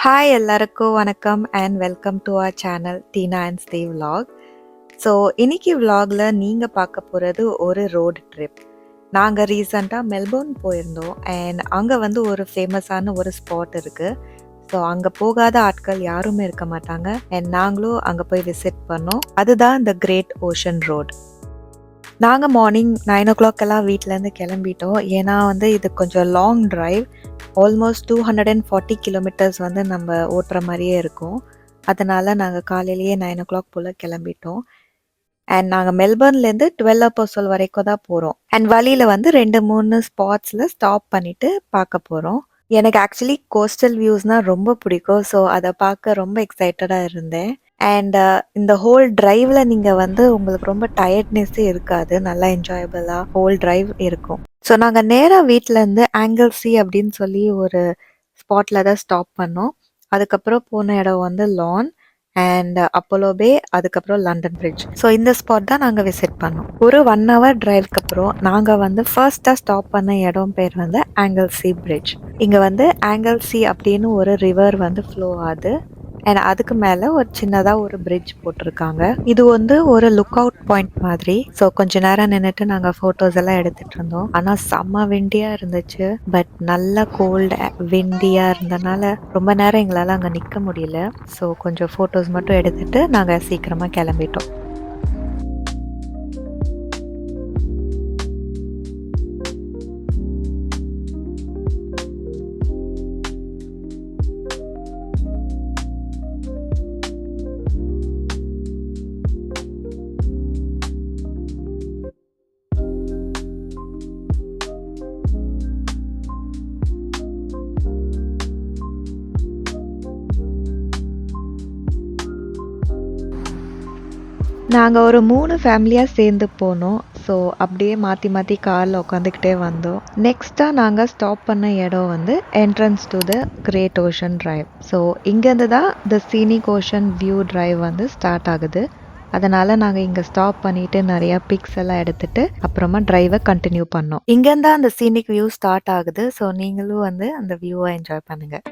Hi எல்லாருக்கும் வணக்கம் and welcome to our channel Tina and Steve vlog. So இன்னைக்கு vlogல நீங்கள் பார்க்க போகிறது ஒரு ரோடு ட்ரிப். நாங்கள் ரீசண்டாக மெல்போர்ன் போயிருந்தோம் அண்ட் அங்கே வந்து ஒரு ஃபேமஸான ஒரு ஸ்பாட் இருக்குது. ஸோ அங்கே போகாத ஆட்கள் யாருமே இருக்க மாட்டாங்க அண்ட் நாங்களும் அங்கே போய் விசிட் பண்ணோம். அதுதான் இந்த கிரேட் ஓஷன் ரோட். நாங்கள் மார்னிங் 9 o'clock வீட்டிலேருந்து கிளம்பிட்டோம். ஏன்னா வந்து இது கொஞ்சம் லாங் ட்ரைவ், ஆல்மோஸ்ட் 240 கிலோமீட்டர்ஸ் வந்து நம்ம ஓட்டுற மாதிரியே இருக்கும். அதனால் நாங்கள் காலையிலேயே 9 o'clock போல் கிளம்பிட்டோம். அண்ட் நாங்கள் மெல்பர்ன்லேருந்து 12 வரைக்கும் தான் போகிறோம். அண்ட் வழியில் வந்து 2-3 ஸ்பாட்ஸில் ஸ்டாப் பண்ணிவிட்டு பார்க்க போகிறோம். எனக்கு ஆக்சுவலி கோஸ்டல் வியூஸ்னால் ரொம்ப பிடிக்கும். ஸோ அதை பார்க்க ரொம்ப எக்ஸைட்டடாக இருந்தேன். அண்ட் இந்த ஹோல் டிரைவ்ல நீங்கள் வந்து உங்களுக்கு ரொம்ப டயர்ட்னஸ்ஸே இருக்காது. நல்லா என்ஜாயபிளாக ஹோல் டிரைவ் இருக்கும். ஸோ நாங்கள் நேராக வீட்டிலேருந்து ஆங்கிள்சி அப்படின்னு சொல்லி ஒரு ஸ்பாட்டில் தான் ஸ்டாப் பண்ணோம். அதுக்கப்புறம் போன இடம் வந்து லான் அண்ட் அப்போலோ பே, அதுக்கப்புறம் லண்டன் பிரிட்ஜ். ஸோ இந்த ஸ்பாட் தான் நாங்கள் விசிட் பண்ணோம். ஒரு 1 hour டிரைவ்க்கு அப்புறம் நாங்கள் வந்து ஃபர்ஸ்ட்டாக ஸ்டாப் பண்ண இடம் பேர் வந்து ஆங்கிள்சி பிரிட்ஜ். இங்கே வந்து ஆங்கிள்சி அப்படின்னு ஒரு ரிவர் வந்து ஃப்ளோ ஆகுது அண்ட் அதுக்கு மேலே ஒரு சின்னதாக ஒரு பிரிட்ஜ் போட்டிருக்காங்க. இது வந்து ஒரு லுக் அவுட் பாயிண்ட் மாதிரி. ஸோ கொஞ்ச நேரம் நின்றுட்டு நாங்கள் ஃபோட்டோஸ் எல்லாம் எடுத்துகிட்டு இருந்தோம். ஆனால் செம்ம விண்டியாக இருந்துச்சு. பட் நல்ல கோல்டு விண்டியாக இருந்தனால ரொம்ப நேரம் எங்களால் அங்கே நிற்க முடியல. ஸோ கொஞ்சம் ஃபோட்டோஸ் மட்டும் எடுத்துகிட்டு நாங்கள் சீக்கிரமாக கிளம்பிட்டோம். நாங்கள் ஒரு 3 ஃபேமிலியாக சேர்ந்து போனோம். ஸோ அப்படியே மாற்றி மாற்றி காரில் உட்காந்துக்கிட்டே வந்தோம். நெக்ஸ்ட்டாக நாங்கள் ஸ்டாப் பண்ண இடம் வந்து entrance to the great ocean drive. So இங்கேருந்து தான் the scenic ocean view drive வந்து ஸ்டார்ட் ஆகுது. அதனால் நாங்கள் இங்கே ஸ்டாப் பண்ணிவிட்டு நிறையா பிக்ஸ் எல்லாம் எடுத்துகிட்டு அப்புறமா டிரைவை கண்டினியூ பண்ணோம். இங்கேருந்து அந்த சீனிக் வியூ ஸ்டார்ட் ஆகுது. ஸோ நீங்களும் வந்து அந்த வியூவை என்ஜாய் பண்ணுங்கள்.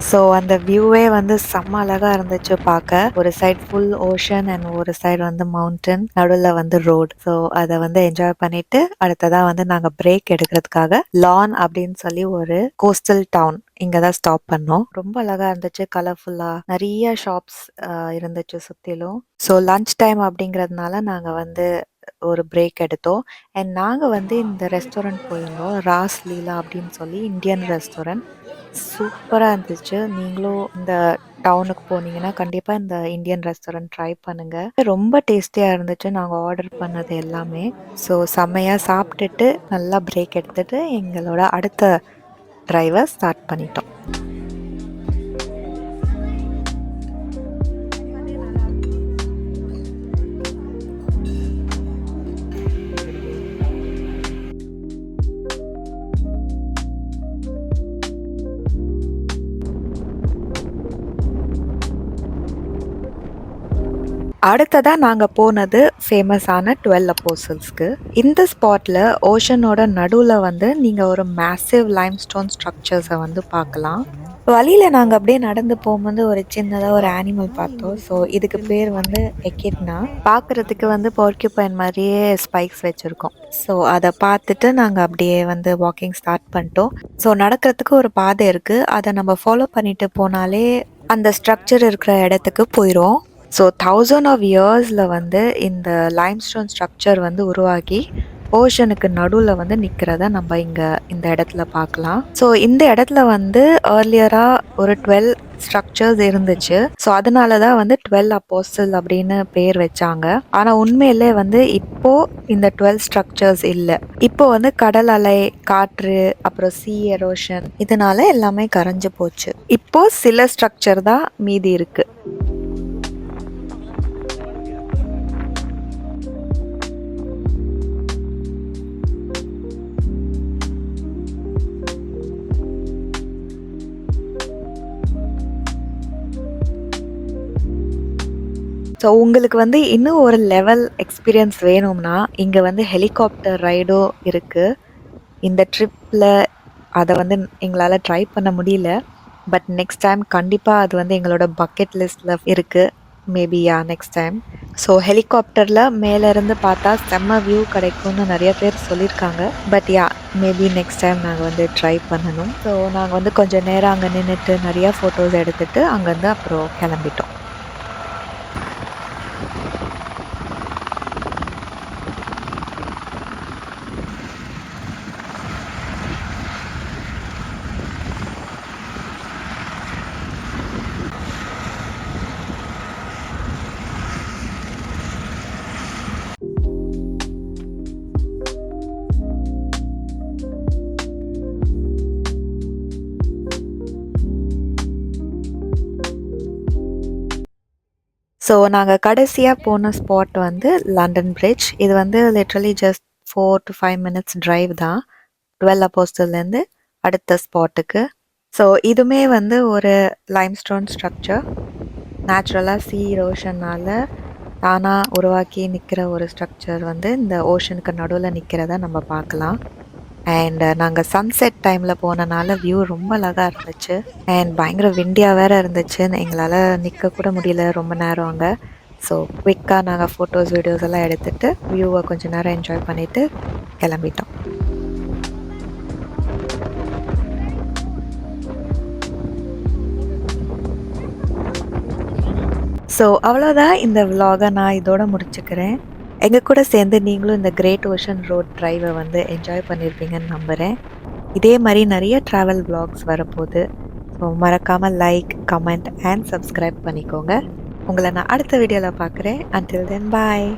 ஸோ அந்த வியூவே வந்து செம்ம அழகா இருந்துச்சு பார்க்க. ஒரு சைடு ஃபுல் ஓஷன் அண்ட் ஒரு சைடு வந்து மவுண்டன், நடுவுல வந்து ரோடு. ஸோ அத வந்து என்ஜாய் பண்ணிட்டு அடுத்ததா வந்து நாங்க பிரேக் எடுக்கிறதுக்காக லான் அப்படின்னு சொல்லி ஒரு கோஸ்டல் டவுன் இங்க தான் ஸ்டாப் பண்ணோம். ரொம்ப அழகா இருந்துச்சு, கலர்ஃபுல்லா நிறைய ஷாப்ஸ் இருந்துச்சு சுத்திலும். ஸோ லஞ்ச் டைம் அப்படிங்கிறதுனால நாங்க வந்து ஒரு பிரேக் எடுத்தோம். அண்ட் நாங்க வந்து இந்த ரெஸ்டாரண்ட் போயிருந்தோம், ராஸ் லீலா அப்படின்னு சொல்லி இந்தியன் ரெஸ்டாரண்ட். சூப்பரா இருந்துச்சு. நீங்களும் இந்த டவுனுக்கு போனீங்கன்னா கண்டிப்பா இந்த இந்தியன் ரெஸ்டாரண்ட் ட்ரை பண்ணுங்க. ரொம்ப டேஸ்டியா இருந்துச்சு நாங்க ஆர்டர் பண்ணது எல்லாமே. ஸோ செம்மையா சாப்பிட்டுட்டு நல்லா பிரேக் எடுத்துட்டு எங்களோட அடுத்த டிரைவ ஸ்டார்ட் பண்ணிட்டோம். அடுத்ததா நாங்க போனது ஃபேமஸான 12 அப்போஸ்டல்ஸ்க்கு. இந்த ஸ்பாட்ல ஓஷனோட நடுவுல வந்து நீங்க ஒரு மேசிவ் லைம்ஸ்டோன் ஸ்ட்ரக்சர்ஸ வந்து பார்க்கலாம். வழியில நாங்க அப்படியே நடந்து போகும்போது ஒரு சின்னதா ஒரு அனிமல் பார்த்தோம். ஸோ இதுக்கு பேர் வந்து எக்கிட்னா. பார்க்கறதுக்கு வந்து போர்க்யூபைன் மாதிரியே ஸ்பைக்ஸ் வச்சிருக்கோம். ஸோ அத பார்த்துட்டு நாங்க அப்படியே வந்து வாக்கிங் ஸ்டார்ட் பண்ணிட்டோம். ஸோ நடக்கிறதுக்கு ஒரு பாதை இருக்கு. அத நம்ம ஃபாலோ பண்ணிட்டு போனாலே அந்த ஸ்ட்ரக்சர் இருக்கிற இடத்துக்கு போயிரும். ஸோ 1000 ஆஃப் இயர்ஸில் வந்து இந்த லைம்ஸ்டோன் ஸ்ட்ரக்சர் வந்து உருவாகி ஓஷனுக்கு நடுவில் வந்து நிற்கிறத நம்ம இங்கே இந்த இடத்துல பார்க்கலாம். ஸோ இந்த இடத்துல வந்து ஏர்லியராக ஒரு 12 ஸ்ட்ரக்சர்ஸ் இருந்துச்சு. ஸோ அதனால தான் வந்து 12 அப்போஸ்டல் அப்படின்னு பேர் வச்சாங்க. ஆனால் உண்மையிலே வந்து இப்போ இந்த 12 ஸ்ட்ரக்சர்ஸ் இல்லை. இப்போ வந்து கடல் அலை, காற்று, அப்புறம் சீ எரோஷன் இதனால எல்லாமே கரைஞ்சு போச்சு. இப்போ சில ஸ்ட்ரக்சர் தான் மீதி இருக்கு. ஸோ உங்களுக்கு வந்து இன்னும் ஒரு லெவல் எக்ஸ்பீரியன்ஸ் வேணும்னா இங்கே வந்து ஹெலிகாப்டர் ரைடும் இருக்குது. இந்த ட்ரிப்பில் அதை வந்து எங்களால் ட்ரை பண்ண முடியல. பட் நெக்ஸ்ட் டைம் கண்டிப்பாக அது வந்து எங்களோட பக்கெட் லிஸ்ட்டில் இருக்குது. Maybe next time. ஸோ ஹெலிகாப்டரில் மேலேருந்து பார்த்தா செம்ம வியூ கிடைக்கும்னு நிறைய பேர் சொல்லியிருக்காங்க. பட் மேபி நெக்ஸ்ட் டைம் நாங்கள் வந்து ட்ரை பண்ணணும். ஸோ நாங்கள் வந்து கொஞ்சம் நேரம் அங்கே நின்றுட்டு நிறையா ஃபோட்டோஸ் எடுத்துகிட்டு அங்கேருந்து அப்புறம் கிளம்பிட்டோம். ஸோ நாங்கள் கடைசியாக போன ஸ்பாட் வந்து லண்டன் பிரிட்ஜ். இது வந்து literally just 4 to 5 minutes drive தான் 12 அப்போஸ்டல்லேருந்து அடுத்த ஸ்பாட்டுக்கு. ஸோ இதுவுமே வந்து ஒரு லைம்ஸ்டோன் ஸ்ட்ரக்சர். நேச்சுரலாக சீ ரோஷனால் தானாக உருவாக்கி நிற்கிற ஒரு ஸ்ட்ரக்சர் வந்து இந்த ஓஷனுக்கு நடுவில் நிற்கிறத நம்ம பார்க்கலாம். அண்ட் நாங்கள் சன்செட் டைமில் போனனால வியூ ரொம்ப அழகாக இருந்துச்சு. அண்ட் பயங்கர விண்டியாக வேறு இருந்துச்சு. எங்களால் நிற்க கூட முடியல ரொம்ப நேரம் அங்கே. ஸோ குவிக்காக நாங்கள் ஃபோட்டோஸ், வீடியோஸ் எல்லாம் எடுத்துகிட்டு வியூவை கொஞ்சம் நேரம் என்ஜாய் பண்ணிவிட்டு கிளம்பிட்டோம். ஸோ அவ்வளோதான், இந்த விலாகை நான் இதோட முடிச்சுக்கிறேன். எங்கள் கூட சேர்ந்து நீங்களும் இந்த கிரேட் ஓஷன் ரோட் ட்ரைவை வந்து என்ஜாய் பண்ணியிருப்பீங்கன்னு நம்புகிறேன். இதே மாதிரி நிறைய ட்ராவல் விலாக்ஸ் வரப்போகுது. ஸோ மறக்காமல் லைக், கமெண்ட் அண்ட் சப்ஸ்கிரைப் பண்ணிக்கோங்க. உங்களை நான் அடுத்த வீடியோவில் பார்க்குறேன். அன்டில் தென் பாய்.